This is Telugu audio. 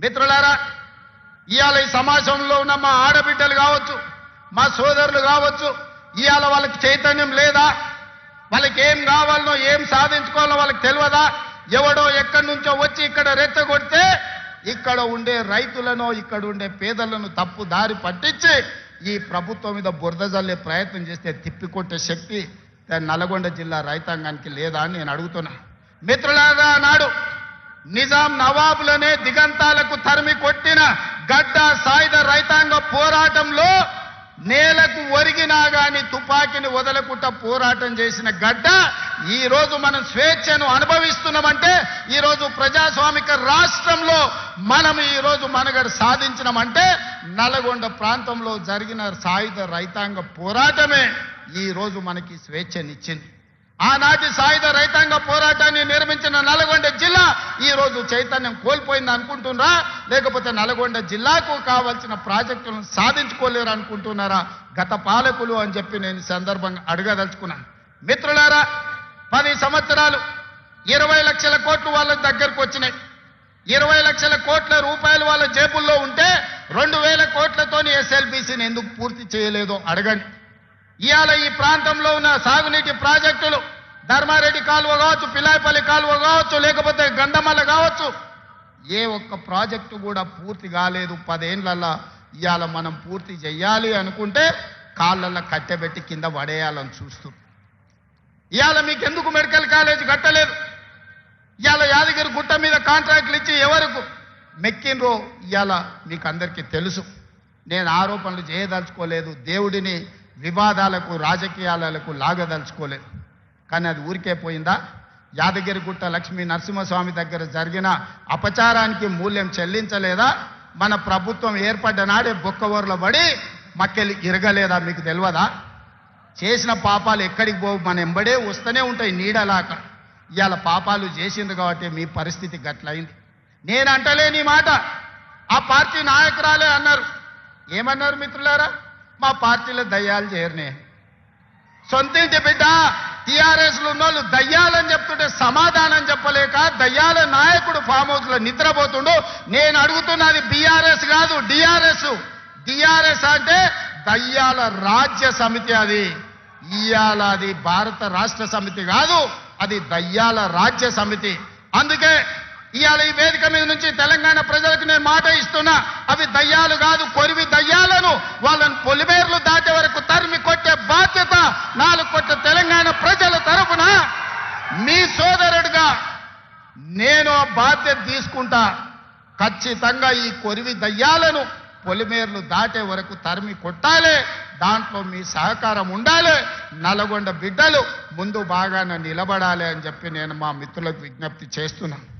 మిత్రులారా, ఇవాళ ఈ సమాజంలో ఉన్న మా ఆడబిడ్డలు కావచ్చు, మా సోదరులు కావచ్చు, ఇవాళ వాళ్ళకి చైతన్యం లేదా? వాళ్ళకి ఏం కావాలనో ఏం సాధించుకోవాలో వాళ్ళకి తెలియదా? ఎవడో ఎక్కడి నుంచో వచ్చి ఇక్కడ రెచ్చగొడితే ఇక్కడ ఉండే రైతులను, ఇక్కడ ఉండే పేదలను తప్పు దారి పట్టించి ఈ ప్రభుత్వం మీద బురద జల్లే ప్రయత్నం చేస్తే తిప్పికొట్టే శక్తి నల్గొండ జిల్లా రైతాంగానికి లేదా అని నేను అడుగుతున్నా. మిత్రులారా, నాడు నిజాం నవాబులనే దిగంతాలకు తరిమి కొట్టిన గడ్డ సాయుధ రైతాంగ పోరాటంలో నేలకు ఒరిగినా గాని తుపాకీని వదలకుండా పోరాటం చేసిన గడ్డ ఈ రోజు మనం స్వేచ్ఛను అనుభవిస్తున్నామంటే, ఈ రోజు ప్రజాస్వామిక రాష్ట్రంలో మనం ఈ రోజు మనుగడ సాధించినామంటే నల్గొండ ప్రాంతంలో జరిగిన సాయుధ రైతాంగ పోరాటమే ఈ రోజు మనకి స్వేచ్ఛనిచ్చింది. ఆనాటి సాయుధ రైతాంగ పోరాటాన్ని నిర్మించిన నల్గొండ జిల్లా ఈ రోజు చైతన్యం కోల్పోయింది అనుకుంటున్నారా? లేకపోతే నల్గొండ జిల్లాకు కావాల్సిన ప్రాజెక్టులను సాధించుకోలేరు అనుకుంటున్నారా గత పాలకులు అని చెప్పి నేను సందర్భంగా అడగదలుచుకున్నాను. మిత్రులారా, 10 సంవత్సరాలు 20 లక్షల కోట్లు వాళ్ళ దగ్గరకు వచ్చినాయి. 20 లక్షల కోట్ల రూపాయలు వాళ్ళ జేబుల్లో ఉంటే 2000 కోట్లతోని ఎస్ఎల్బీసీని ఎందుకు పూర్తి చేయలేదో అడగండి. ఇవాళ ఈ ప్రాంతంలో ఉన్న సాగునీటి ప్రాజెక్టులు ధర్మారెడ్డి కాలువ కావచ్చు, పిల్లాయపల్లి కాలువ కావచ్చు, లేకపోతే గంధమల్ల కావచ్చు, ఏ ఒక్క ప్రాజెక్టు కూడా పూర్తి కాలేదు. 10 ఏళ్లలో ఇవాళ మనం పూర్తి చెయ్యాలి అనుకుంటే కాళ్ళల్లో కట్టెబెట్టి కింద పడేయాలని చూస్తూ ఇవాళ మీకు ఎందుకు మెడికల్ కాలేజ్ కట్టలేదు? ఇవాళ యాదగిరి గుట్ట మీద కాంట్రాక్టులు ఇచ్చి ఎవరికి మెక్కినరో ఇవాళ మీకు అందరికీ తెలుసు. నేను ఆరోపణలు చేయదలుచుకోలేదు, దేవుడిని వివాదాలకు రాజకీయాలకు లాగదలుచుకోలేదు. కానీ అది ఊరికే పోయిందా? యాదగిరిగుట్ట లక్ష్మీ నరసింహస్వామి దగ్గర జరిగిన అపచారానికి మూల్యం చెల్లించలేదా? మన ప్రభుత్వం ఏర్పడ్డ నాడే బొక్కవోర్ల పడి మక్కెలి ఇరగలేదా? మీకు తెలియదా? చేసిన పాపాలు ఎక్కడికి పోవు, మన ఎంబడే వస్తూనే ఉంటాయి నీడలాక. ఇవాళ పాపాలు చేసింది కాబట్టి మీ పరిస్థితి గట్లయింది. నేను అంటలేని మాట ఆ పార్టీ నాయకురాలే అన్నారు. ఏమన్నారు మిత్రులారా? మా పార్టీలో దయ్యాలు చేరనే. సొంతింటి బిడ్డ టీఆర్ఎస్లు ఉన్నోళ్ళు దయ్యాలని చెప్తుంటే సమాధానం చెప్పలేక దయ్యాల నాయకుడు ఫామ్ హౌస్ లో నిద్రపోతుండు. నేను అడుగుతున్నది బీఆర్ఎస్ కాదు, డిఆర్ఎస్. డిఆర్ఎస్ అంటే దయ్యాల రాజ్య సమితి. అది ఇయాల అది భారత రాష్ట్ర సమితి కాదు, అది దయ్యాల రాజ్య సమితి. అందుకే ఇవాళ ఈ వేదిక మీద నుంచి తెలంగాణ ప్రజలకు నేను మాట ఇస్తున్నా, అవి దయ్యాలు కాదు, కొరివి దయ్యాలను వాళ్ళని పొలిమేర్లు దాటే వరకు తరిమి కొట్టే బాధ్యత 4 కోట్ల తెలంగాణ ప్రజల తరఫున మీ సోదరుడిగా నేను ఆ బాధ్యత తీసుకుంటా. ఖచ్చితంగా ఈ కొరివి దయ్యాలను పొలిమేర్లు దాటే వరకు తరిమి కొట్టాలి. దాంట్లో మీ సహకారం ఉండాలి. నల్గొండ బిడ్డలు ముందు బాగానే నిలబడాలి అని చెప్పి నేను మా మిత్రులకు విజ్ఞప్తి చేస్తున్నా.